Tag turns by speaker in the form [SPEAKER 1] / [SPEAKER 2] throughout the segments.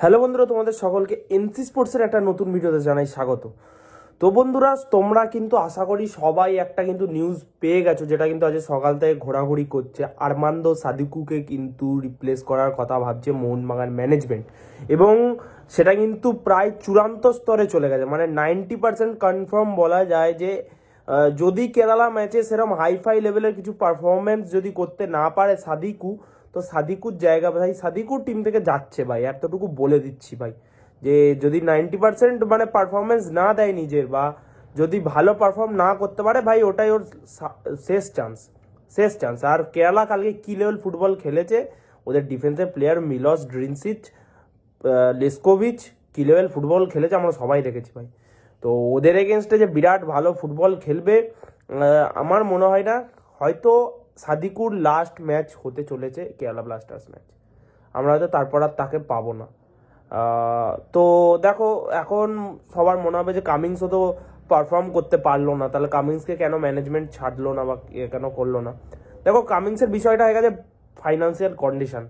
[SPEAKER 1] Hello বন্ধুরা, তোমাদের সকলকে এনসি স্পোর্টসের একটা নতুন ভিডিওতে জানাই স্বাগত। তো বন্ধুরা, তোমরা কিন্তু আশা করি সবাই একটা কিন্তু নিউজ পেয়ে গেছো, যেটা কিন্তু আজ সকাল থেকে ঘোরাঘুরি করছে। আরমান্দো সাদিকুকে কিন্তু রিপ্লেস করার কথা ভাবছে মোহনবাগান ম্যানেজমেন্ট, এবং সেটা কিন্তু প্রায় চূড়ান্ত স্তরে চলে গেছে। মানে 90% কনফার্ম বলা যায় যে যদি কেরালা ম্যাচে সেরকম হাইফাই লেভেলের কিছু পারফরমেন্স যদি করতে না পারে সাদিকু, তো সাদিকুর জায়গা ভাই সাদিকুর টিম থেকে যাচ্ছে ভাই, এতটুকু বলে দিচ্ছি ভাই। যে যদি 90% মানে পারফরমেন্স না দেয় নিজের, বা যদি ভালো পারফর্ম না করতে পারে ভাই, ওটাই ওর শেষ চান্স। আর কেরালা কালকে কি লেভেল ফুটবল খেলেছে, ওদের ডিফেন্সের প্লেয়ার মিলস ড্রিনসিচ, লেসকোভিচ কি লেভেল ফুটবল খেলেছে আমরা সবাই দেখেছি ভাই। তো ওদের এগেনস্টে যে বিরাট ভালো ফুটবল খেলবে আমার মনে হয় না। হয়তো সাদিকুর লাস্ট ম্যাচ হতে চলেছে কেরালা ব্লাস্টার্স ম্যাচ, আমরা হয়তো তারপর আর তাকে পাবো না। তো দেখো, এখন সবার মনে হবে যে কামিংসও তো পারফর্ম করতে পারলো না, তাহলে কামিংসকে কেন ম্যানেজমেন্ট ছাড়লো না বা কেন করলো না। দেখো, কামিংসের বিষয়টা হয়ে গেছে ফাইন্যান্সিয়াল কন্ডিশন।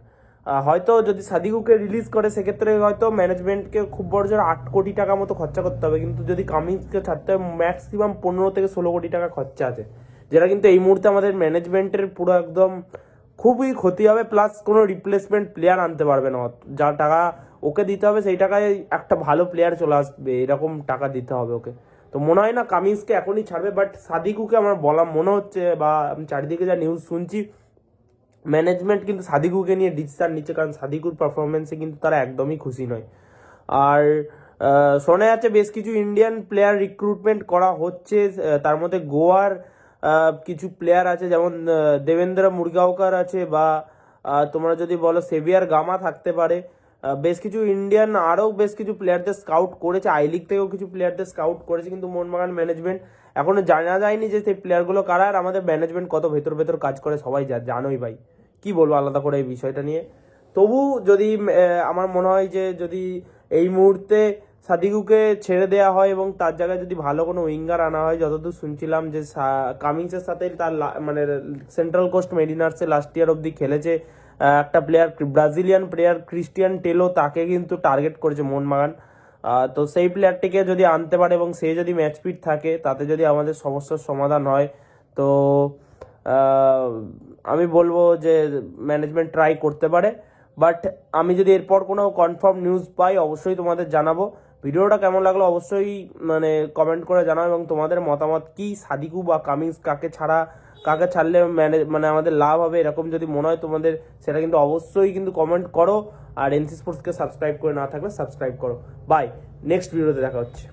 [SPEAKER 1] হয়তো যদি সাদিকুকে রিলিজ করে সেক্ষেত্রে হয়তো ম্যানেজমেন্টকে খুব বড় জোর 8 কোটি টাকা মতো খরচা করতে হবে, কিন্তু যদি কামিংসকে ছাড়তে হবে ম্যাক্সিমাম 15 থেকে 16 কোটি টাকা খরচা আছে, যেটা কিন্তু এই মুহূর্তে আমাদের ম্যানেজমেন্টের পুরো একদম খুবই ক্ষতি হবে। প্লাস কোনো রিপ্লেসমেন্ট প্লেয়ার আনতে পারবে না, যা টাকা ওকে দিতে হবে সেই টাকায় একটা ভালো প্লেয়ার চলে আসবে, এরকম টাকা দিতে হবে ওকে। তো মনে হয় না কামিংসকে এখনই ছাড়বে, বাট সাদিকুকে আমার বলা মনে হচ্ছে, বা আমি চারিদিকে যা নিউজ শুনছি, ম্যানেজমেন্ট কিন্তু সাদিকুকে নিয়ে ডিসিশন নিচ্ছে, কারণ সাদিকুর পারফরমেন্সে কিন্তু তারা একদমই খুশি নয়। আর শোনা যাচ্ছে বেশ কিছু ইন্ডিয়ান প্লেয়ার রিক্রুটমেন্ট করা হচ্ছে, তার মধ্যে গোয়ার কিছু প্লেয়ার আছে, যেমন দেবেন্দ্র মুরগাওকার আছে, বা তোমরা যদি বলো সেভিয়ার গামা থাকতে পারে। বেশ কিছু ইন্ডিয়ান আরও বেশ কিছু প্লেয়ারদের স্কাউট করেছে, আই লিগ থেকেও কিছু প্লেয়ারদের স্কাউট করেছে, কিন্তু মোহনবাগান ম্যানেজমেন্ট এখনো জানা যায়নি যে সেই প্লেয়ারগুলো কারা। আর আমাদের ম্যানেজমেন্ট কত ভেতর কাজ করে সবাই জানোই ভাই, কি বলবো আলাদা করে এই বিষয়টা নিয়ে। তবু যদি আমার মনে হয় যে যদি এই মুহূর্তে সাদিকুকে ছেড়ে দেওয়া হয় এবং তার জায়গায় যদি ভালো কোনো উইঙ্গার আনা হয়, যতদূর শুনছিলাম যে কামিংসের সাথে তার মানে সেন্ট্রাল কোস্ট মেরিনার্সে লাস্ট ইয়ার অব্দি খেলেছে একটা প্লেয়ার, ব্রাজিলিয়ান প্লেয়ার ক্রিস্টিয়ান টেলো, তাকে কিন্তু টার্গেট করেছে মোহনবাগান। তো সেই প্লেয়ারটিকে যদি আনতে পারে এবং সে যদি ম্যাচ ফিট থাকে, তাতে যদি আমাদের সমস্যার সমাধান হয়, তো আমি বলবো যে ম্যানেজমেন্ট ট্রাই করতে পারে। বাট আমি যদি এরপর কোনো কনফার্ম নিউজ পাই অবশ্যই তোমাদের জানাবো। ভিডিওটা কেমন লাগলো অবশ্যই মানে কমেন্ট করে জানাও, এবং তোমাদের মতামত কি, সাদিকু বা কামিংস কাকে ছাড়লে মানে আমাদের লাভ হবে, এরকম যদি মনে হয় তোমাদের, সেটা কিন্তু অবশ্যই কিন্তু কমেন্ট করো। আর এনসি স্পোর্টসকে সাবস্ক্রাইব করে না থাকলে সাবস্ক্রাইব করো। বাই, নেক্সট ভিডিওতে দেখা হচ্ছে।